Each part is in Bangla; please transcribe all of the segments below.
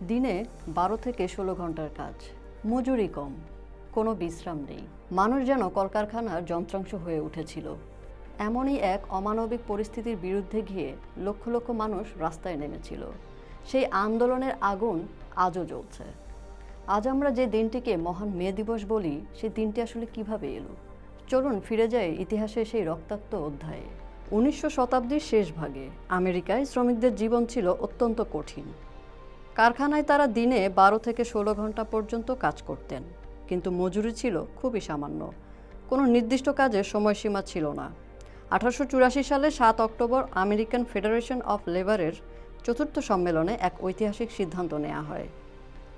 দিনে 12 থেকে 16 ঘন্টার কাজ, মজুরি কম, কোনো বিশ্রাম নেই। মানুষ যেন কলকারখানার যন্ত্রাংশ হয়ে উঠেছিল। এমনই এক অমানবিক পরিস্থিতির বিরুদ্ধে গিয়ে লক্ষ লক্ষ মানুষ রাস্তায় নেমেছিল। সেই আন্দোলনের আগুন আজও জ্বলছে। আজ আমরা যে দিনটিকে মহান মে দিবস বলি, সেই দিনটি আসলে কিভাবে এলো? চলুন ফিরে যাই ইতিহাসের সেই রক্তাক্ত অধ্যায়ে। 19 শতাব্দীর শেষ ভাগে আমেরিকায় শ্রমিকদের জীবন ছিল অত্যন্ত কঠিন। কারখানায় তারা দিনে 12 থেকে 16 ঘন্টা পর্যন্ত কাজ করতেন, কিন্তু মজুরি ছিল খুবই সামান্য। কোনো নির্দিষ্ট কাজের সময়সীমা ছিল না। 1884 সালে 7 অক্টোবর আমেরিকান ফেডারেশন অফ লেবারের চতুর্থ সম্মেলনে এক ঐতিহাসিক সিদ্ধান্ত নেওয়া হয়।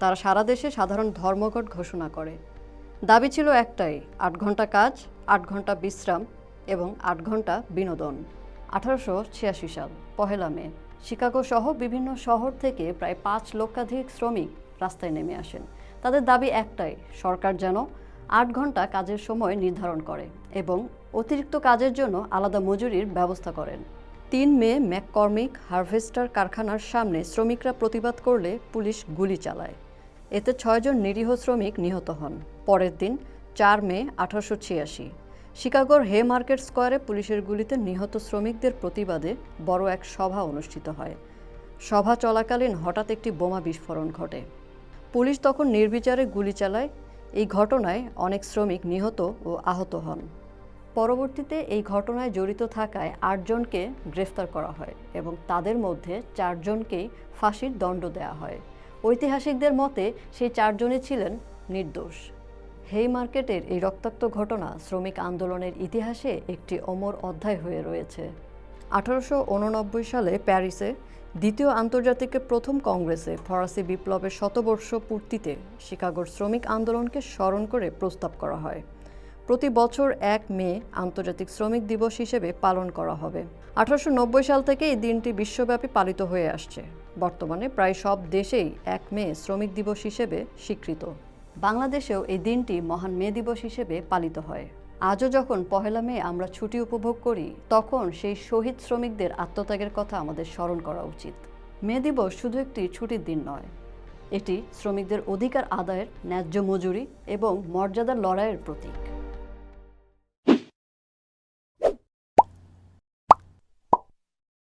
তারা সারা দেশে সাধারণ ধর্মঘট ঘোষণা করে। দাবি ছিল একটাই, 8 ঘন্টা কাজ, 8 ঘন্টা বিশ্রাম এবং 8 ঘন্টা বিনোদন। 1886 সাল 1 মে শিকাগো সহ বিভিন্ন শহর থেকে প্রায় 5 লক্ষাধিক শ্রমিক রাস্তায় নেমে আসেন। তাদের দাবি একটাই, সরকার যেন 8 ঘন্টা কাজের সময় নির্ধারণ করে এবং অতিরিক্ত কাজের জন্য আলাদা মজুরির ব্যবস্থা করেন। 3 মে ম্যাককর্মিক হারভেস্টার কারখানার সামনে শ্রমিকরা প্রতিবাদ করলে পুলিশ গুলি চালায়। এতে 6 জন নিরীহ শ্রমিক নিহত হন। পরের দিন 4 মে 1886 শিকাগোর হে মার্কেট স্কোয়ারে পুলিশের গুলিতে নিহত শ্রমিকদের প্রতিবাদে বড় এক সভা অনুষ্ঠিত হয়। সভা চলাকালীন হঠাৎ একটি বোমা বিস্ফোরণ ঘটে। পুলিশ তখন নির্বিচারে গুলি চালায়। এই ঘটনায় অনেক শ্রমিক নিহত ও আহত হন। পরবর্তীতে এই ঘটনায় জড়িত থাকায় 8 জনকে গ্রেফতার করা হয় এবং তাদের মধ্যে 4 জনকেই ফাঁসির দণ্ড দেওয়া হয়। ঐতিহাসিকদের মতে সেই 4 জনই ছিলেন নির্দোষ। হেই মার্কেটের এই রক্তাক্ত ঘটনা শ্রমিক আন্দোলনের ইতিহাসে একটি অমর অধ্যায় হয়ে রয়েছে। 1889 সালে প্যারিসে দ্বিতীয় আন্তর্জাতিক প্রথম কংগ্রেসে ফরাসি বিপ্লবের শতবর্ষ পূর্তিতে শিকাগোর শ্রমিক আন্দোলনকে স্মরণ করে প্রস্তাব করা হয়। প্রতি বছর 1 মে আন্তর্জাতিক শ্রমিক দিবস হিসেবে পালন করা হবে। 1890 সাল থেকে এই দিনটি বিশ্বব্যাপী পালিত হয়ে আসছে। বর্তমানে প্রায় সব দেশেই 1 মে শ্রমিক দিবস হিসেবে স্বীকৃত। বাংলাদেশেও এই দিনটি মহান মে দিবস হিসেবে পালিত হয়। আজও যখন 1 মে আমরা ছুটি উপভোগ করি, তখন সেই শহীদ শ্রমিকদের আত্মত্যাগের কথা আমাদের স্মরণ করা উচিত। মে দিবস শুধু একটি ছুটির দিন নয়, এটি শ্রমিকদের অধিকার আদায়ের, ন্যায্য মজুরি এবং মর্যাদার লড়াইয়ের প্রতীক।